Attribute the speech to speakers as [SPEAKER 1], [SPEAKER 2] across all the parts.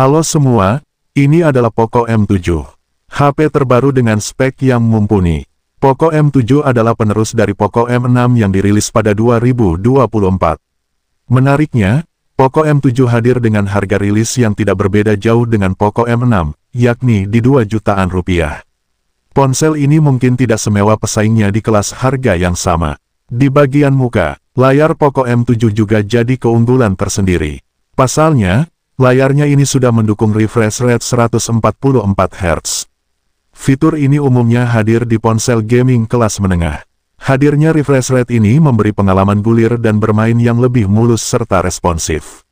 [SPEAKER 1] Halo semua, ini adalah Poco M7. HP terbaru dengan spek yang mumpuni. Poco M7 adalah penerus dari Poco M6 yang dirilis pada 2024. Menariknya, Poco M7 hadir dengan harga rilis yang tidak berbeda jauh dengan Poco M6, yakni di 2 jutaan rupiah. Ponsel ini mungkin tidak semewah pesaingnya di kelas harga yang sama. Di bagian muka, layar Poco M7 juga jadi keunggulan tersendiri. Pasalnya, layarnya ini sudah mendukung refresh rate 144 Hz. Fitur ini umumnya hadir di ponsel gaming kelas menengah. Hadirnya refresh rate ini memberi pengalaman gulir dan bermain yang lebih mulus serta responsif.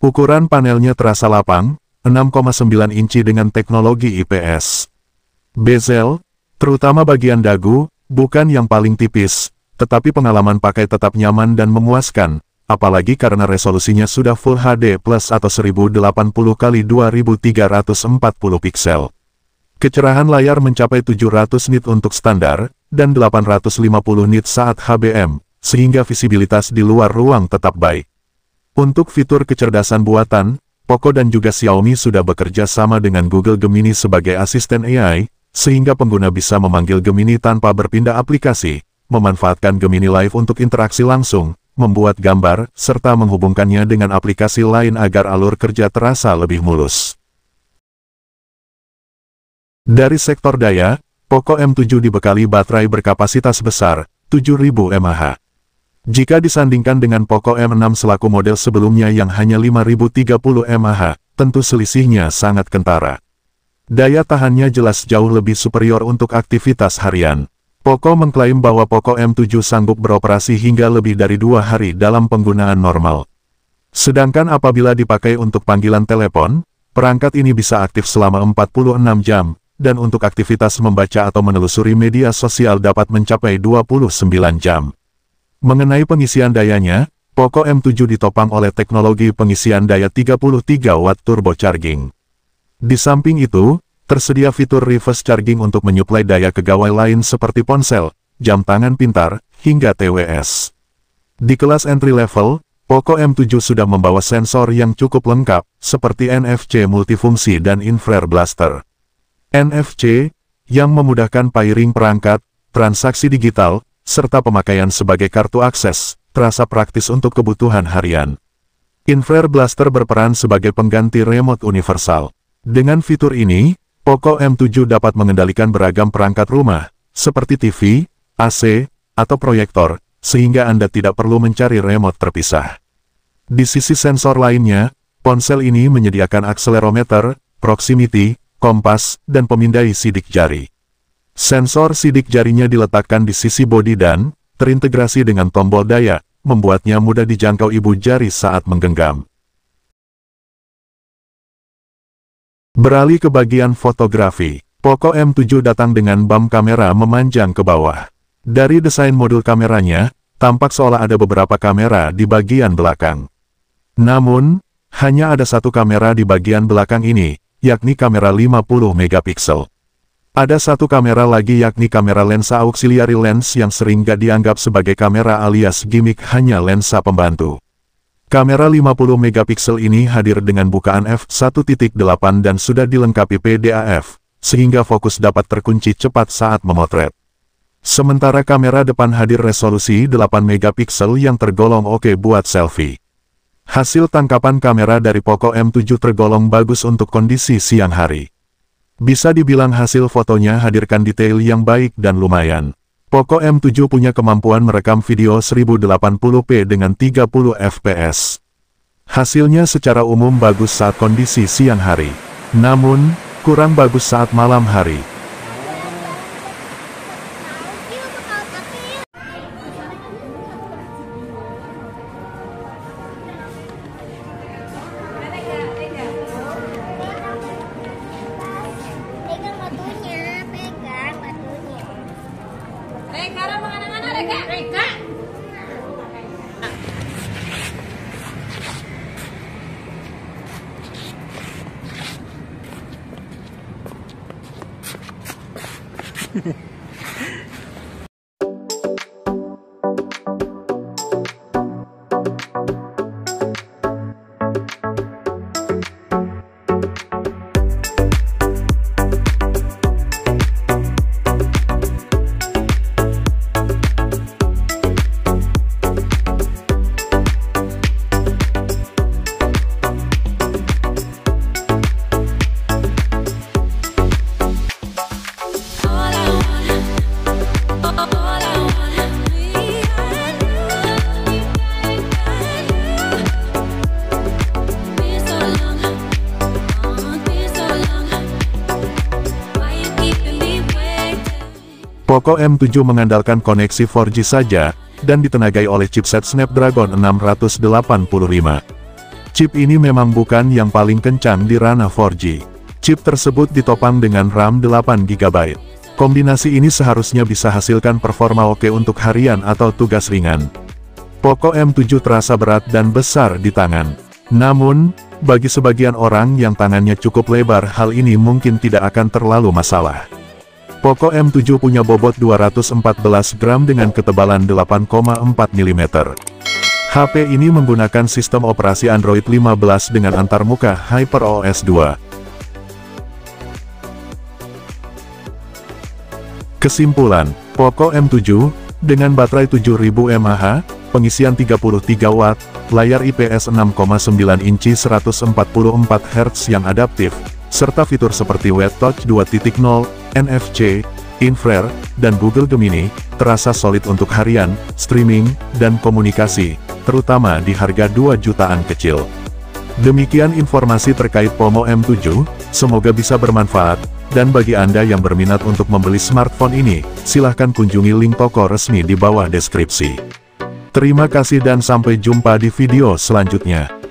[SPEAKER 1] Ukuran panelnya terasa lapang, 6,9 inci dengan teknologi IPS. Bezel, terutama bagian dagu, bukan yang paling tipis, tetapi pengalaman pakai tetap nyaman dan memuaskan, apalagi karena resolusinya sudah Full HD Plus atau 1080x2340 piksel. Kecerahan layar mencapai 700 nit untuk standar, dan 850 nit saat HBM, sehingga visibilitas di luar ruang tetap baik. Untuk fitur kecerdasan buatan, Poco dan juga Xiaomi sudah bekerja sama dengan Google Gemini sebagai asisten AI, sehingga pengguna bisa memanggil Gemini tanpa berpindah aplikasi, memanfaatkan Gemini Live untuk interaksi langsung, membuat gambar, serta menghubungkannya dengan aplikasi lain agar alur kerja terasa lebih mulus. Dari sektor daya, Poco M7 dibekali baterai berkapasitas besar, 7000 mAh. Jika disandingkan dengan Poco M6 selaku model sebelumnya yang hanya 5030 mAh, tentu selisihnya sangat kentara. Daya tahannya jelas jauh lebih superior untuk aktivitas harian. Poco mengklaim bahwa Poco M7 sanggup beroperasi hingga lebih dari 2 hari dalam penggunaan normal. Sedangkan apabila dipakai untuk panggilan telepon, perangkat ini bisa aktif selama 46 jam, dan untuk aktivitas membaca atau menelusuri media sosial dapat mencapai 29 jam. Mengenai pengisian dayanya, Poco M7 ditopang oleh teknologi pengisian daya 33 Watt turbo charging. Di samping itu, tersedia fitur reverse charging untuk menyuplai daya ke gawai lain seperti ponsel, jam tangan pintar, hingga TWS. Di kelas entry level, Poco M7 sudah membawa sensor yang cukup lengkap, seperti NFC multifungsi dan infrared blaster. NFC, yang memudahkan pairing perangkat, transaksi digital, serta pemakaian sebagai kartu akses, terasa praktis untuk kebutuhan harian. Infrared blaster berperan sebagai pengganti remote universal. Dengan fitur ini, Poco M7 dapat mengendalikan beragam perangkat rumah, seperti TV, AC, atau proyektor, sehingga Anda tidak perlu mencari remote terpisah. Di sisi sensor lainnya, ponsel ini menyediakan akselerometer, proximity, kompas, dan pemindai sidik jari. Sensor sidik jarinya diletakkan di sisi bodi dan terintegrasi dengan tombol daya, membuatnya mudah dijangkau ibu jari saat menggenggam. Beralih ke bagian fotografi, Poco M7 datang dengan bump kamera memanjang ke bawah. Dari desain modul kameranya, tampak seolah ada beberapa kamera di bagian belakang. Namun, hanya ada satu kamera di bagian belakang ini, yakni kamera 50 megapiksel. Ada satu kamera lagi yakni kamera lensa auxiliary lens yang sering gak dianggap sebagai kamera alias gimmick, hanya lensa pembantu. Kamera 50 megapiksel ini hadir dengan bukaan f1.8 dan sudah dilengkapi PDAF, sehingga fokus dapat terkunci cepat saat memotret. Sementara kamera depan hadir resolusi 8 megapiksel yang tergolong oke buat selfie. Hasil tangkapan kamera dari Poco M7 tergolong bagus untuk kondisi siang hari. Bisa dibilang hasil fotonya hadirkan detail yang baik dan lumayan. Poco M7 punya kemampuan merekam video 1080p dengan 30 fps. Hasilnya secara umum bagus saat kondisi siang hari, namun kurang bagus saat malam hari. Poco M7 mengandalkan koneksi 4G saja, dan ditenagai oleh chipset Snapdragon 685. Chip ini memang bukan yang paling kencang di ranah 4G. Chip tersebut ditopang dengan RAM 8GB. Kombinasi ini seharusnya bisa hasilkan performa oke untuk harian atau tugas ringan. Poco M7 terasa berat dan besar di tangan. Namun, bagi sebagian orang yang tangannya cukup lebar, hal ini mungkin tidak akan terlalu masalah. Poco M7 punya bobot 214 gram dengan ketebalan 8,4 mm. HP ini menggunakan sistem operasi Android 15 dengan antarmuka HyperOS 2. Kesimpulan, Poco M7, dengan baterai 7000 mAh, pengisian 33 Watt, layar IPS 6,9 inci 144 Hz yang adaptif, serta fitur seperti Wet Touch 2.0, NFC, infrared, dan Google Gemini, terasa solid untuk harian, streaming, dan komunikasi, terutama di harga 2 jutaan kecil. Demikian informasi terkait Poco M7, semoga bisa bermanfaat. Dan bagi Anda yang berminat untuk membeli smartphone ini, silahkan kunjungi link toko resmi di bawah deskripsi. Terima kasih dan sampai jumpa di video selanjutnya.